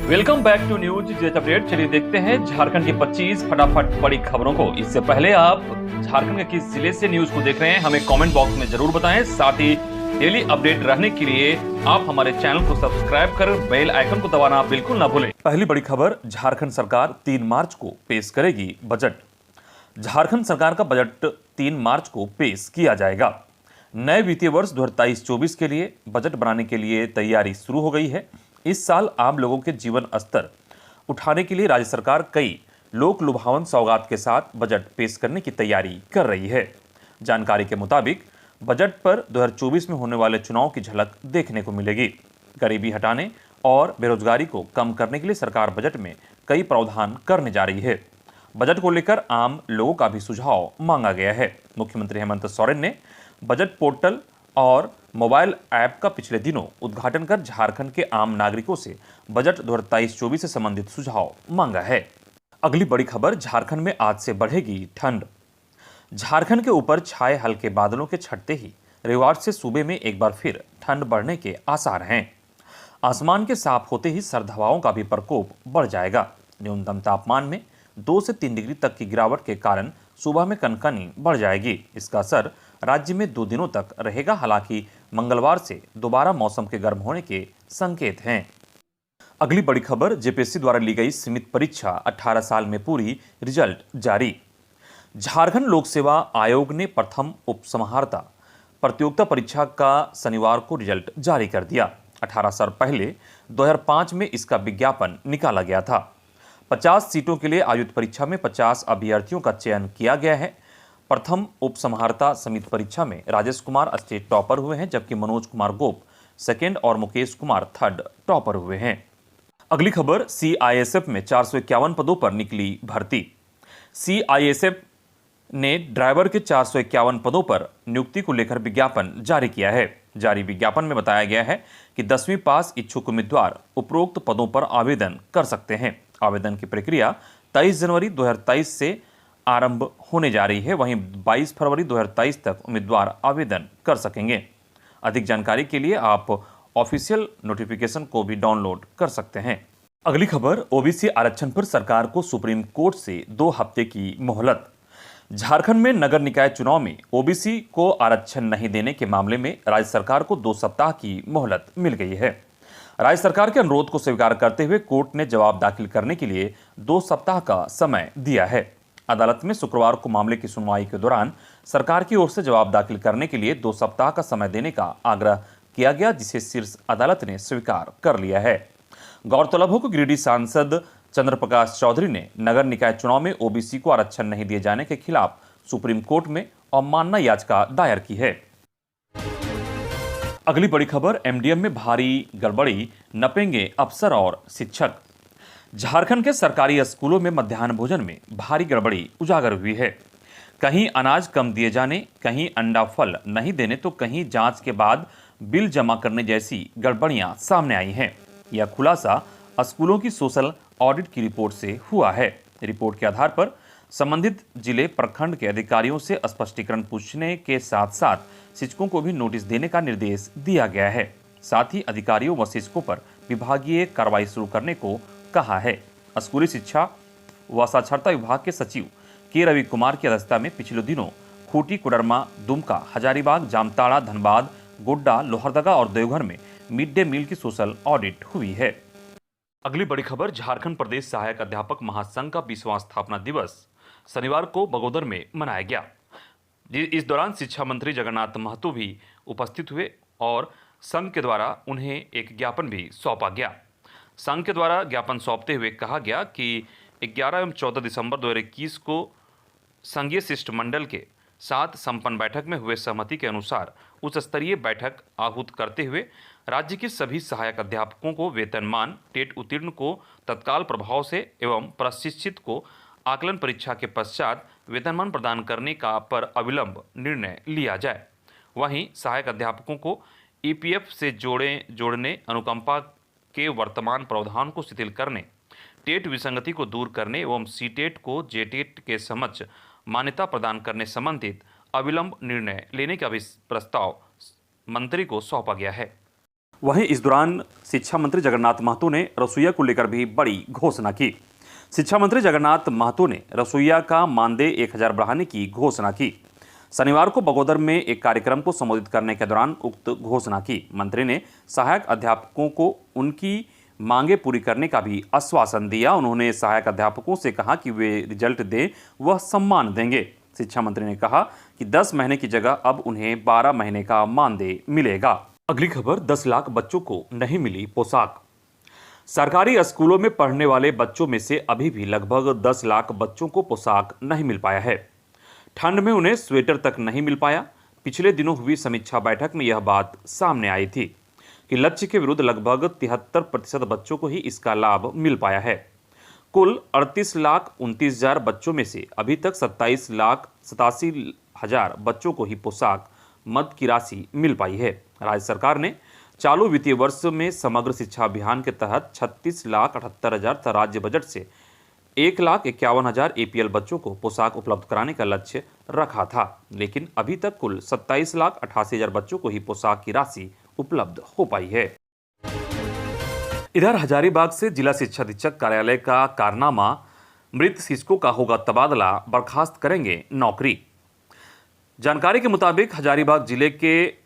Welcome back to news jet update. चलिए देखते हैं झारखंड की 25 फटाफट बड़ी खबरों को। इससे पहले आप झारखंड के किस जिले से न्यूज को देख रहे हैं हमें कमेंट बॉक्स में जरूर बताएं। साथ ही डेली अपडेट रहने के लिए आप हमारे चैनल को सब्सक्राइब कर बेल आइकन को दबाना बिल्कुल ना भूलें। पहली बड़ी खबर, झारखंड सरकार 3 मार्च को पेश करेगी बजट। झारखंड सरकार का बजट 3 मार्च को पेश किया जाएगा। नए वित्तीय वर्ष 2023-24 के लिए बजट बनाने के लिए तैयारी शुरू हो गई है। इस साल आम लोगों के जीवन स्तर उठाने के लिए राज्य सरकार कई लोक लुभावन सौगात के साथ बजट पेश करने की तैयारी कर रही है। जानकारी के मुताबिक बजट पर 2024 में होने वाले चुनाव की झलक देखने को मिलेगी। गरीबी हटाने और बेरोजगारी को कम करने के लिए सरकार बजट में कई प्रावधान करने जा रही है। बजट को लेकर आम लोगों का भी सुझाव मांगा गया है। मुख्यमंत्री हेमंत सोरेन ने बजट पोर्टल और मोबाइल ऐप का पिछले दिनों उद्घाटन कर झारखंड के आम नागरिकों से बजट 2023-24 से संबंधित सुझाव मांगा है। अगली बड़ी खबर, झारखंड में आज से बढ़ेगी ठंड। झारखंड के ऊपर छाए हल्के बादलों के छटते ही रविवार से सूबे में एक बार फिर ठंड बढ़ने के आसार हैं। आसमान के साफ होते ही सर्द हवाओं का भी प्रकोप बढ़ जाएगा। न्यूनतम तापमान में 2 से 3 डिग्री तक की गिरावट के कारण सुबह में कनकनी बढ़ जाएगी। इसका असर राज्य में 2 दिनों तक रहेगा। हालांकि मंगलवार से दोबारा मौसम के गर्म होने के संकेत हैं। अगली बड़ी खबर, जेपीएससी द्वारा ली गई सीमित परीक्षा 18 साल में पूरी, रिजल्ट जारी। झारखंड लोक सेवा आयोग ने प्रथम उपसमाहर्ता प्रतियोगिता परीक्षा का शनिवार को रिजल्ट जारी कर दिया। 18 साल पहले 2005 में इसका विज्ञापन निकाला गया था। 50 सीटों के लिए आयोजित परीक्षा में 50 अभ्यर्थियों का चयन किया गया है। प्रथम उपसमाहर्ता समिति परीक्षा में राजेश कुमार स्टेट टॉपर हुए हैं, जबकि मनोज कुमार गोप सेकेंड और मुकेश कुमार थर्ड टॉपर हुए हैं। अगली खबर, सीआईएसएफ में 451 पदों पर निकली भर्ती। सीआईएसएफ ने ड्राइवर के 451 पदों पर नियुक्ति को लेकर विज्ञापन जारी किया है। जारी विज्ञापन में बताया गया है कि 10वीं पास इच्छुक उम्मीदवार उपरोक्त पदों पर आवेदन कर सकते हैं। आवेदन की प्रक्रिया 23 जनवरी 2023 से आरंभ होने जा रही है। वहीं 22 फरवरी 2023 तक उम्मीदवार आवेदन कर सकेंगे। अधिक जानकारी के लिए आप ऑफिशियल नोटिफिकेशन को भी डाउनलोड कर सकते हैं। अगली खबर, ओबीसी आरक्षण पर सरकार को सुप्रीम कोर्ट से 2 हफ्ते की मोहलत। झारखंड में नगर निकाय चुनाव में ओबीसी को आरक्षण नहीं देने के मामले में राज्य सरकार को 2 सप्ताह की मोहलत मिल गई है। राज्य सरकार के अनुरोध को स्वीकार करते हुए कोर्ट ने जवाब दाखिल करने के लिए 2 सप्ताह का समय दिया है। अदालत में शुक्रवार को मामले की सुनवाई के दौरान सरकार की ओर से जवाब दाखिल करने के लिए 2 सप्ताह का समय देने का आग्रह किया गया, जिसे शीर्ष अदालत ने स्वीकार कर लिया है। गौरतलब हो कि गिरिडीह सांसद चंद्र प्रकाश चौधरी ने नगर निकाय चुनाव में ओबीसी को आरक्षण नहीं दिए जाने के खिलाफ सुप्रीम कोर्ट में अवमानना याचिका दायर की है। अगली बड़ी खबर, एमडीएम में भारी गड़बड़ी, नपेंगे अफसर और शिक्षक। झारखंड के सरकारी स्कूलों में मध्याह्न भोजन में भारी गड़बड़ी उजागर हुई है। कहीं अनाज कम दिए जाने, कहीं अंडा फल नहीं देने, तो कहीं जांच के बाद बिल जमा करने जैसी गड़बड़ियां सामने आई हैं। यह खुलासा स्कूलों की सोशल ऑडिट की रिपोर्ट से हुआ है। रिपोर्ट के आधार पर संबंधित जिले प्रखंड के अधिकारियों से स्पष्टीकरण पूछने के साथ साथ शिक्षकों को भी नोटिस देने का निर्देश दिया गया है। साथ ही अधिकारियों व शिक्षकों पर विभागीय कार्रवाई शुरू करने को कहा है। स्कूली शिक्षा व साक्षरता विभाग के सचिव के रवि कुमार की अध्यक्षता में पिछले दिनों खूंटी, कोडरमा, दुमका, हजारीबाग, जामताड़ा, धनबाद, गोड्डा, लोहरदगा और देवघर में मिड डे मील की सोशल ऑडिट हुई है। अगली बड़ी खबर, झारखंड प्रदेश सहायक अध्यापक महासंघ का 20वां स्थापना दिवस शनिवार को बगोदर में मनाया गया। इस दौरान शिक्षा मंत्री जगन्नाथ महतो भी उपस्थित हुए और संघ के द्वारा उन्हें एक ज्ञापन भी सौंपा गया। संघ के द्वारा ज्ञापन सौंपते हुए कहा गया कि 11 एवं 14 दिसंबर 2021 को संघीय शिष्टमंडल के साथ संपन्न बैठक में हुए सहमति के अनुसार उच्च स्तरीय बैठक आहूत करते हुए राज्य के सभी सहायक अध्यापकों को वेतनमान, टेट उत्तीर्ण को तत्काल प्रभाव से एवं प्रशिक्षित को आकलन परीक्षा के पश्चात वेतनमान प्रदान करने का पर अविलंब निर्णय लिया जाए। वहीं सहायक अध्यापकों को ईपीएफ से जोड़ने, अनुकंपा के वर्तमान प्रावधान को शिथिल करने, टेट विसंगति को दूर करने एवं सीटेट को जेटेट के समक्ष मान्यता प्रदान करने संबंधित अविलंब निर्णय लेने का भी प्रस्ताव मंत्री को सौंपा गया है। वहीं इस दौरान शिक्षा मंत्री जगन्नाथ महतो ने रसोईया को लेकर भी बड़ी घोषणा की। शिक्षा मंत्री जगन्नाथ महतो ने रसोईया का मानदेय 1000 बढ़ाने की घोषणा की। शनिवार को बगोदर में एक कार्यक्रम को संबोधित करने के दौरान उक्त घोषणा की। मंत्री ने सहायक अध्यापकों को उनकी मांगे पूरी करने का भी आश्वासन दिया। उन्होंने सहायक अध्यापकों से कहा कि वे रिजल्ट दें, वह सम्मान देंगे। शिक्षा मंत्री ने कहा कि 10 महीने की जगह अब उन्हें 12 महीने का मानदेय मिलेगा। अगली खबर, 10 लाख बच्चों को नहीं मिली पोशाक। सरकारी स्कूलों में पढ़ने वाले बच्चों में से अभी भी लगभग 10 लाख बच्चों को पोशाक नहीं मिल पाया है। ठंड में उन्हें स्वेटर तक नहीं मिल पाया। पिछले दिनों हुई समीक्षा बैठक में यह बात सामने आई थी कि लक्ष्य के विरुद्ध लगभग 73% बच्चों को ही इसका लाभ मिल पाया है। कुल 38,29,000 बच्चों में से अभी तक 27,87,000 बच्चों को ही पोशाक मद की राशि मिल पाई है। राज्य सरकार ने चालू वित्तीय वर्ष में समग्र शिक्षा अभियान के तहत 36,78,000 राज्य बजट से 1,51,000 APL बच्चों को पोशाक उपलब्ध कराने का लक्ष्य रखा था, लेकिन अभी तक कुल 27,88,000 बच्चों को ही पोशाक की राशि उपलब्ध हो पाई है। इधर हजारीबाग से जिला शिक्षा अधीक्षक कार्यालय का कारनामा, मृत शिक्षकों का होगा तबादला, बर्खास्त करेंगे नौकरी। जानकारी के मुताबिक हजारीबाग जिले के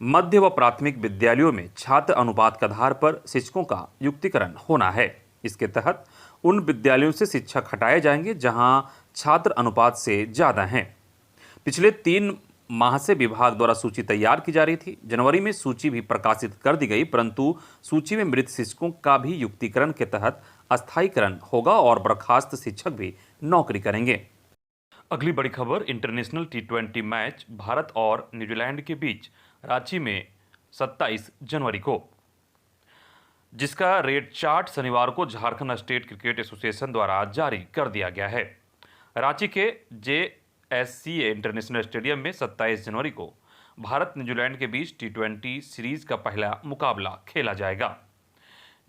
मध्य व प्राथमिक विद्यालयों में छात्र अनुपात के आधार पर शिक्षकों का युक्तिकरण होना है। इसके तहत उन विद्यालयों से शिक्षक हटाए जाएंगे जहां छात्र अनुपात से ज्यादा हैं। पिछले 3 माह से विभाग द्वारा सूची तैयार की जा रही थी। जनवरी में सूची भी प्रकाशित कर दी गई, परंतु सूची में मृत शिक्षकों का भी युक्तिकरण के तहत अस्थायीकरण होगा और बर्खास्त शिक्षक भी नौकरी करेंगे। अगली बड़ी खबर, इंटरनेशनल T20 मैच भारत और न्यूजीलैंड के बीच रांची में 27 जनवरी को, जिसका रेड चार्ट शनिवार को झारखंड स्टेट क्रिकेट एसोसिएशन द्वारा जारी कर दिया गया है। रांची के JSCA इंटरनेशनल स्टेडियम में 27 जनवरी को भारत न्यूजीलैंड के बीच T20 सीरीज का पहला मुकाबला खेला जाएगा।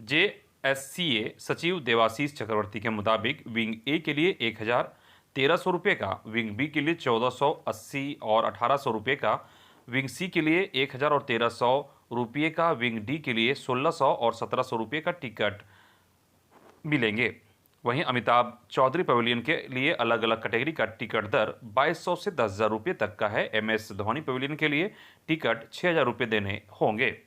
JSCA सचिव देवाशीष चक्रवर्ती के मुताबिक विंग ए के लिए 1,1300 रुपये का, विंग बी के लिए 1,480 और 1,800 रुपये का, विंग सी के लिए 1,000 और 1,300 रुपये का, विंग डी के लिए 1,600 और 1,700 रुपये का टिकट मिलेंगे। वहीं अमिताभ चौधरी पवेलियन के लिए अलग अलग कैटेगरी का टिकट दर 2,200 से 10,000 रुपये तक का है। MS धोनी पवेलियन के लिए टिकट 6,000 रुपये देने होंगे।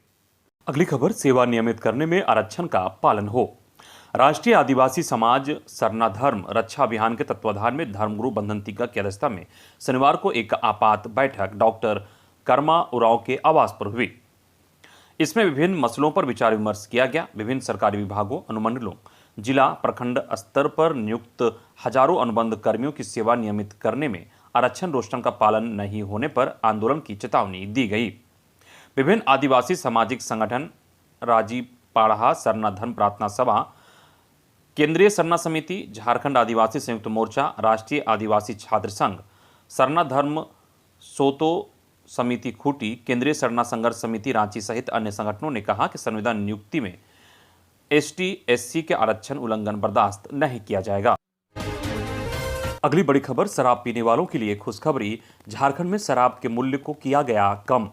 अगली खबर, सेवा नियमित करने में आरक्षण का पालन हो। राष्ट्रीय आदिवासी समाज सरना धर्म रक्षा अभियान के तत्वाधान में धर्मगुरु बंधन तिग्गा की अध्यक्षता में शनिवार को एक आपात बैठक डॉक्टर कर्मा उरांव के आवास पर हुई। इसमें विभिन्न मसलों पर विचार विमर्श किया गया। विभिन्न सरकारी विभागों, अनुमंडलों, जिला, प्रखंड स्तर पर नियुक्त हजारों अनुबंध कर्मियों की सेवा नियमित करने में आरक्षण रोस्टर का पालन नहीं होने पर आंदोलन की चेतावनी दी गई। विभिन्न आदिवासी सामाजिक संगठन, राजीव पाढ़ा सरना धर्म प्रार्थना सभा, केंद्रीय सरना समिति, झारखंड आदिवासी संयुक्त मोर्चा, राष्ट्रीय आदिवासी छात्र संघ, सरना धर्म सोतो समिति खूंटी, केंद्रीय सरना संघर्ष समिति रांची सहित अन्य संगठनों ने कहा कि संविधान नियुक्ति में ST/SC के आरक्षण उल्लंघन बर्दाश्त नहीं किया जाएगा। अगली बड़ी खबर, शराब पीने वालों के लिए खुशखबरी, झारखंड में शराब के मूल्य को किया गया कम।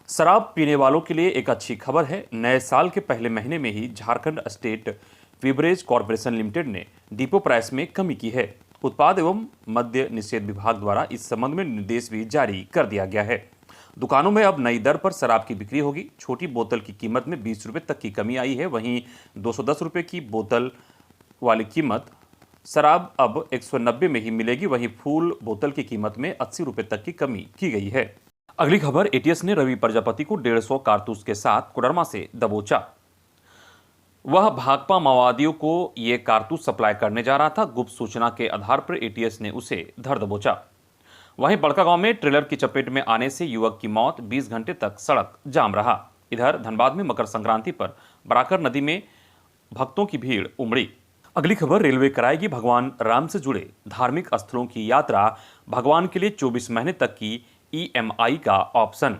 शराब पीने वालों के लिए एक अच्छी खबर है। नए साल के पहले महीने में ही Jharkhand state beverage corporation limited ने डिपो प्राइस में कमी की है। उत्पाद एवं मद्य निषेध विभाग द्वारा इस संबंध में निर्देश भी जारी कर दिया गया है। दुकानों में अब नई दर पर शराब की बिक्री होगी। छोटी बोतल की कीमत में 20 रुपये तक की कमी आई है। वहीं 210 रुपये की बोतल वाली कीमत शराब अब 190 में ही मिलेगी। वहीं फुल बोतल की कीमत में 80 रुपये तक की कमी की गई है। अगली खबर, ATS ने रवि प्रजापति को 150 कारतूस के साथ कोडरमा से दबोचा। वह भाकपा माओवादियों को ये कारतूस सप्लाई करने जा रहा था। गुप्त सूचना के आधार पर ATS ने उसे धर दबोचा। वहीं बड़कागांव में ट्रेलर की चपेट में आने से युवक की मौत, 20 घंटे तक सड़क जाम रहा। इधर धनबाद में मकर संक्रांति पर बराकर नदी में भक्तों की भीड़ उमड़ी। अगली खबर, रेलवे कराएगी भगवान राम से जुड़े धार्मिक स्थलों की यात्रा। भगवान के लिए 24 महीने तक की EMI का ऑप्शन।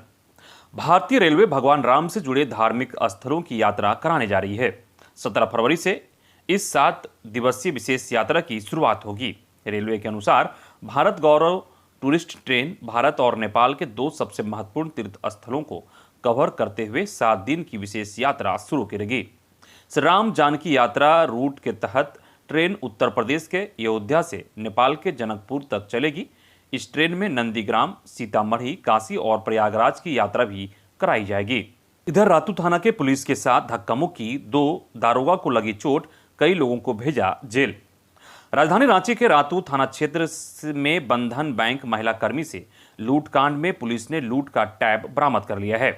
भारतीय रेलवे भगवान राम से जुड़े धार्मिक स्थलों की यात्रा कराने जा रही है। 17 फरवरी से इस 7 दिवसीय विशेष यात्रा की शुरुआत होगी। रेलवे के अनुसार भारत गौरव टूरिस्ट ट्रेन भारत और नेपाल के 2 सबसे महत्वपूर्ण तीर्थ स्थलों को कवर करते हुए 7 दिन की विशेष यात्रा शुरू करेगी। श्री राम जानकी यात्रा रूट के तहत ट्रेन उत्तर प्रदेश के अयोध्या से नेपाल के जनकपुर तक चलेगी। इस ट्रेन में नंदीग्राम, सीतामढ़ी, काशी और प्रयागराज की यात्रा भी कराई जाएगी। इधर रातू थाना के पुलिस के साथ धक्का मुक्की, 2 दारोगा को लगी चोट, कई लोगों को भेजा जेल। राजधानी रांची के रातू थाना क्षेत्र में बंधन बैंक महिला कर्मी से लूटकांड में पुलिस ने लूट का टैब बरामद कर लिया है।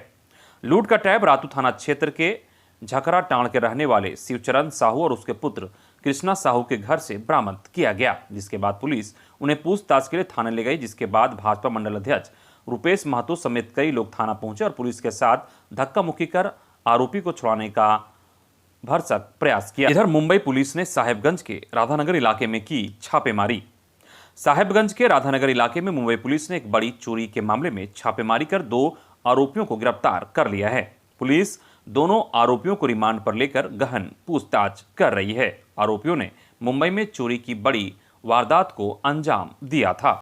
लूट का टैब रातू थाना क्षेत्र के झकरा टांड के रहने वाले शिवचरण साहू और उसके पुत्र कृष्णा साहू के घर से बरामद किया गया, जिसके बाद पुलिस उन्हें पूछताछ के लिए थाने ले गई। जिसके बाद भाजपा मंडल अध्यक्ष रुपेश महतो समेत कई लोग थाना पहुंचे और पुलिस के साथ धक्का मुक्की कर आरोपी को छुड़ाने का भरसक प्रयास किया। इधर मुंबई पुलिस ने साहेबगंज के राधानगर इलाके में की छापेमारी। साहेबगंज के राधानगर इलाके में मुंबई पुलिस ने एक बड़ी चोरी के मामले में छापेमारी कर 2 आरोपियों को गिरफ्तार कर लिया है। पुलिस दोनों आरोपियों को रिमांड पर लेकर गहन पूछताछ कर रही है। आरोपियों ने मुंबई में चोरी की बड़ी वारदात को अंजाम दिया था।